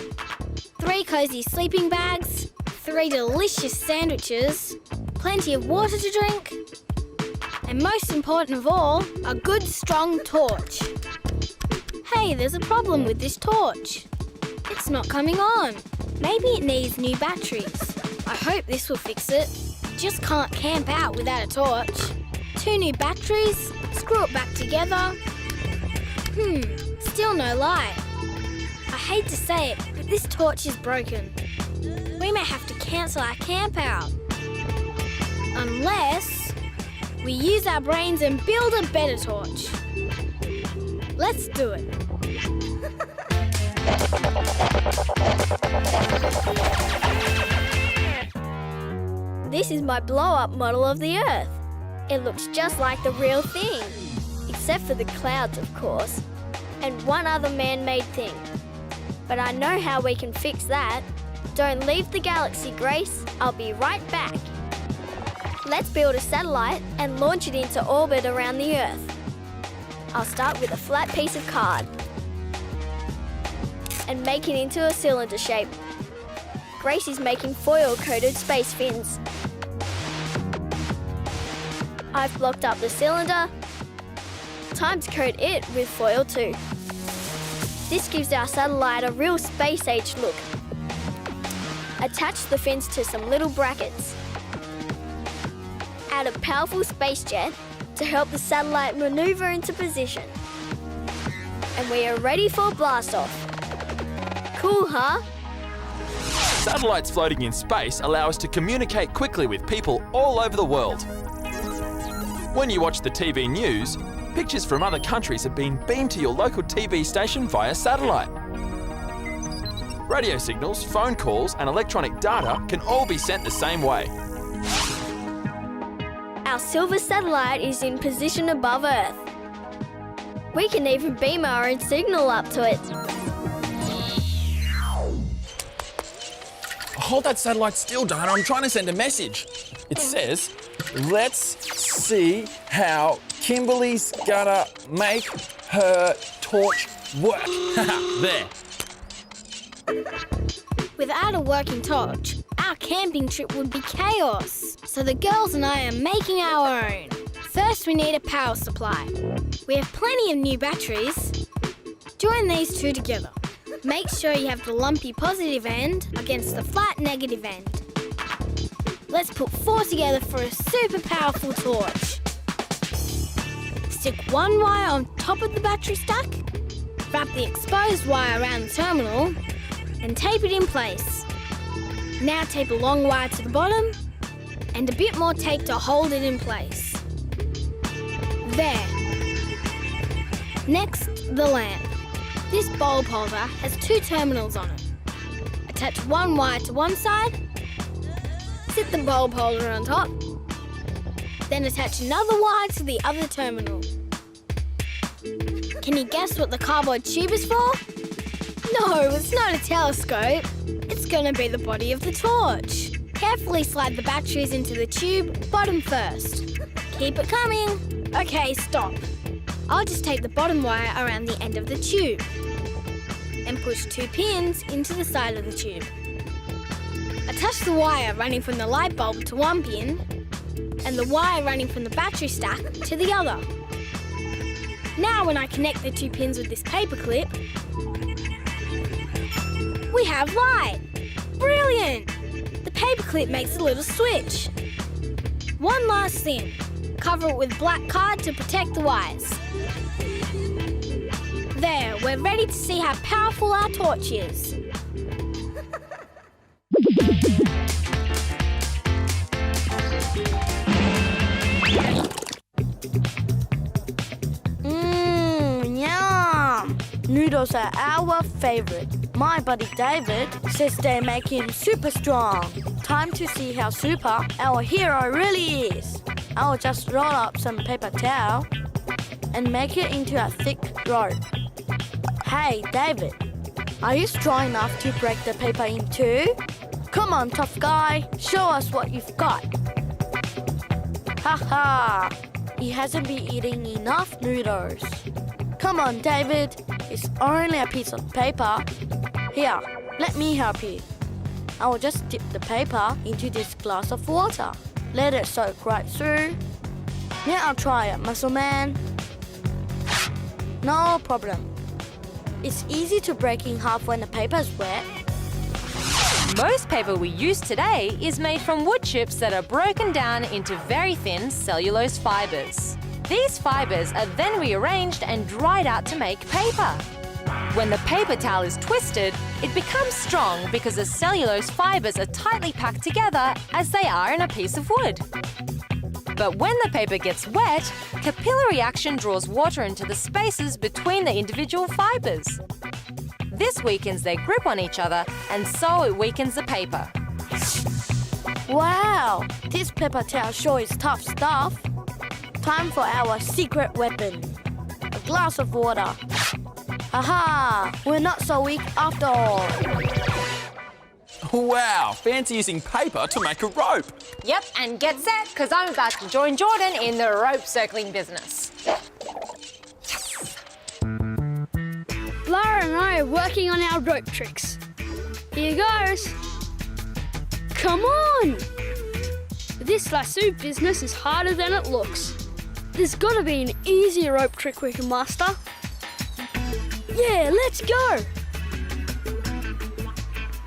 3 cosy sleeping bags, 3 delicious sandwiches, plenty of water to drink, and most important of all, a good strong torch. Hey, there's a problem with this torch. It's not coming on. Maybe it needs new batteries. I hope this will fix it. Just can't camp out without a torch. 2 new batteries, screw it back together. Still no light. I hate to say it, but this torch is broken. We may have to cancel our camp out. Unless we use our brains and build a better torch. Let's do it. This is my blow-up model of the Earth. It looks just like the real thing. Except for the clouds, of course, and one other man-made thing. But I know how we can fix that. Don't leave the galaxy, Grace. I'll be right back. Let's build a satellite and launch it into orbit around the Earth. I'll start with a flat piece of card and make it into a cylinder shape. Grace is making foil-coated space fins. I've blocked up the cylinder. Time to coat it with foil too. This gives our satellite a real space-age look. Attach the fins to some little brackets. Add a powerful space jet to help the satellite maneuver into position. And we are ready for blast-off. Cool, huh? Satellites floating in space allow us to communicate quickly with people all over the world. When you watch the TV news, pictures from other countries have been beamed to your local TV station via satellite. Radio signals, phone calls, and electronic data can all be sent the same way. Our silver satellite is in position above Earth. We can even beam our own signal up to it. Hold that satellite still, Diana. I'm trying to send a message. It says, let's see how Kimberly's gonna make her torch work. There. Without a working torch, our camping trip would be chaos. So the girls and I are making our own. First, we need a power supply. We have plenty of new batteries. Join these two together. Make sure you have the lumpy positive end against the flat negative end. Let's put 4 together for a super powerful torch. Stick one wire on top of the battery stack, wrap the exposed wire around the terminal, and tape it in place. Now tape a long wire to the bottom and a bit more tape to hold it in place. There. Next, the lamp. This bulb holder has 2 terminals on it. Attach one wire to one side, sit the bulb holder on top, then attach another wire to the other terminal. Can you guess what the cardboard tube is for? No, it's not a telescope. It's going to be the body of the torch. Carefully slide the batteries into the tube, bottom first. Keep it coming. Okay, stop. I'll just take the bottom wire around the end of the tube and push 2 pins into the side of the tube. Attach the wire running from the light bulb to one pin and the wire running from the battery stack to the other. Now when I connect the 2 pins with this paper clip, we have light! Brilliant! The paper clip makes a little switch. One last thing. Cover it with black card to protect the wires. There, we're ready to see how powerful our torch is. Yum! Noodles are our favorite. My buddy David says they make him super strong. Time to see how super our hero really is. I'll just roll up some paper towel and make it into a thick rope. Hey, David, are you strong enough to break the paper in two? Come on, tough guy, show us what you've got. Ha! He hasn't been eating enough noodles. Come on, David, it's only a piece of paper. Here, let me help you. I will just dip the paper into this glass of water. Let it soak right through. Now I'll try it, muscle man. No problem. It's easy to break in half when the paper is wet. Most paper we use today is made from wood chips that are broken down into very thin cellulose fibres. These fibres are then rearranged and dried out to make paper. When the paper towel is twisted, it becomes strong because the cellulose fibres are tightly packed together as they are in a piece of wood. But when the paper gets wet, capillary action draws water into the spaces between the individual fibres. This weakens their grip on each other, and so it weakens the paper. Wow, this paper towel sure is tough stuff. Time for our secret weapon, a glass of water. Aha! We're not so weak after all. Wow, fancy using paper to make a rope. Yep, and get set, because I'm about to join Jordan in the rope circling business. Lara and I are working on our rope tricks. Here goes. Come on! This lasso business is harder than it looks. There's got to be an easier rope trick we can master. Yeah, let's go!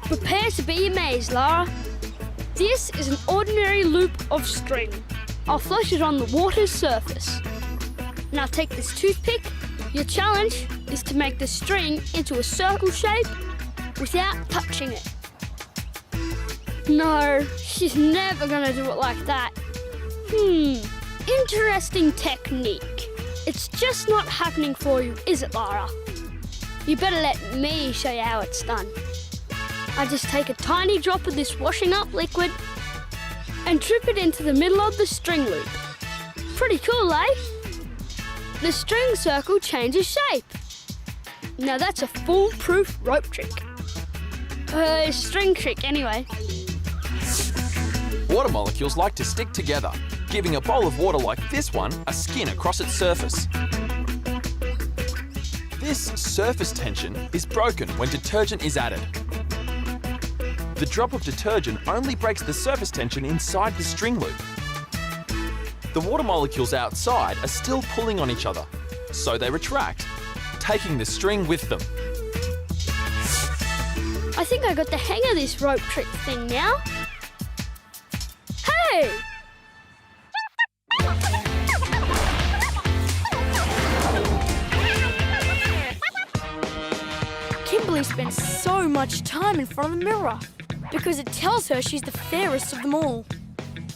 Prepare to be amazed, Lara. This is an ordinary loop of string. I'll float it on the water's surface. Now take this toothpick. Your challenge is to make the string into a circle shape without touching it. No, she's never gonna do it like that. Interesting technique. It's just not happening for you, is it, Lara? You better let me show you how it's done. I just take a tiny drop of this washing up liquid and drip it into the middle of the string loop. Pretty cool, eh? The string circle changes shape. Now that's a foolproof rope trick. String trick anyway. Water molecules like to stick together, giving a bowl of water like this one a skin across its surface. This surface tension is broken when detergent is added. The drop of detergent only breaks the surface tension inside the string loop. The water molecules outside are still pulling on each other, so they retract, taking the string with them. I think I got the hang of this rope trick thing now. Hey! Kimberly spends so much time in front of the mirror because it tells her she's the fairest of them all.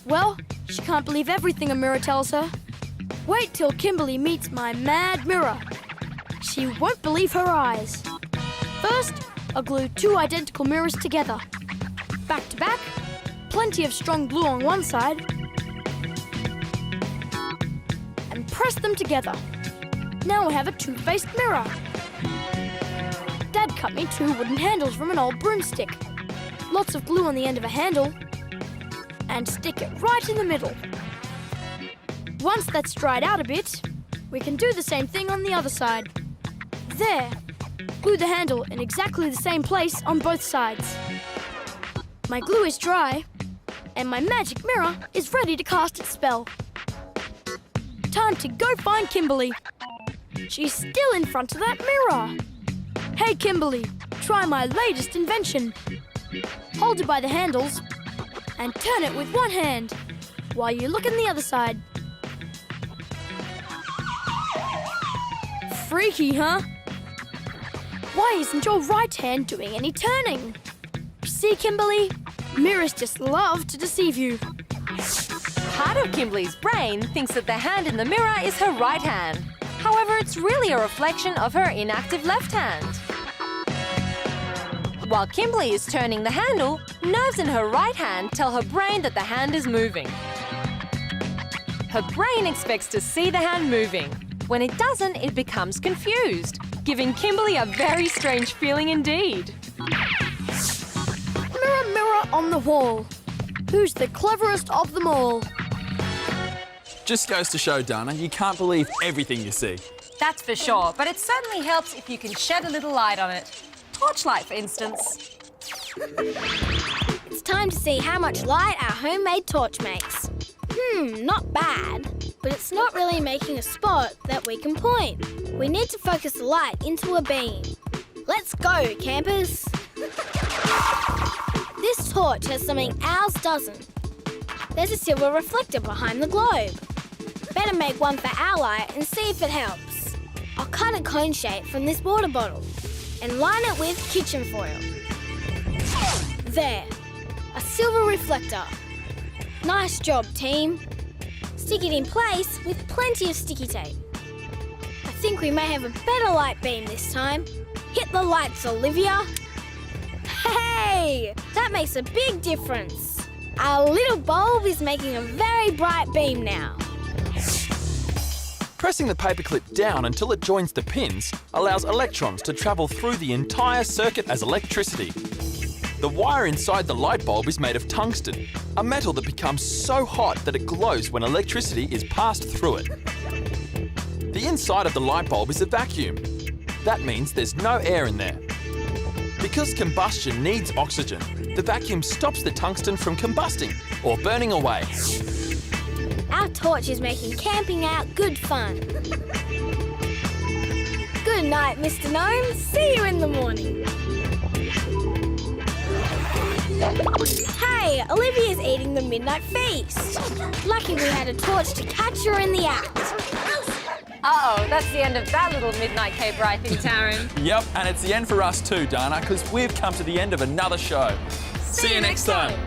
Well, she can't believe everything a mirror tells her. Wait till Kimberly meets my mad mirror. She won't believe her eyes. First, I'll glue 2 identical mirrors together. Back to back, plenty of strong glue on one side, and press them together. Now I have a 2-faced mirror. Dad cut me 2 wooden handles from an old broomstick. Lots of glue on the end of a handle, and stick it right in the middle. Once that's dried out a bit, we can do the same thing on the other side. There. Glue the handle in exactly the same place on both sides. My glue is dry, and my magic mirror is ready to cast its spell. Time to go find Kimberly. She's still in front of that mirror. Hey, Kimberly, try my latest invention. Hold it by the handles and turn it with one hand while you look in the other side. Freaky, huh? Why isn't your right hand doing any turning? See, Kimberly? Mirrors just love to deceive you. Part of Kimberly's brain thinks that the hand in the mirror is her right hand. However, it's really a reflection of her inactive left hand. While Kimberly is turning the handle, nerves in her right hand tell her brain that the hand is moving. Her brain expects to see the hand moving. When it doesn't, it becomes confused, giving Kimberly a very strange feeling indeed. Mirror, mirror on the wall. Who's the cleverest of them all? Just goes to show, Dana, you can't believe everything you see. That's for sure, but it certainly helps if you can shed a little light on it. Torchlight, for instance. It's time to see how much light our homemade torch makes. Not bad, but it's not really making a spot that we can point. We need to focus the light into a beam. Let's go, campers. This torch has something ours doesn't. There's a silver reflector behind the globe. Better make one for our light and see if it helps. I'll cut a cone shape from this water bottle and line it with kitchen foil. There, a silver reflector. Nice job, team. Stick it in place with plenty of sticky tape. I think we may have a better light beam this time. Hit the lights, Olivia. Hey, that makes a big difference. Our little bulb is making a very bright beam now. Pressing the paperclip down until it joins the pins allows electrons to travel through the entire circuit as electricity. The wire inside the light bulb is made of tungsten, a metal that becomes so hot that it glows when electricity is passed through it. The inside of the light bulb is a vacuum. That means there's no air in there. Because combustion needs oxygen, the vacuum stops the tungsten from combusting or burning away. Our torch is making camping out good fun. Good night, Mr. Gnome. See you in the morning. Hey, Olivia's eating the midnight feast. Lucky we had a torch to catch her in the act. Uh-oh, that's the end of that little midnight caper, I think, Taryn. Yep, and it's the end for us too, Dana, because we've come to the end of another show. See you next time.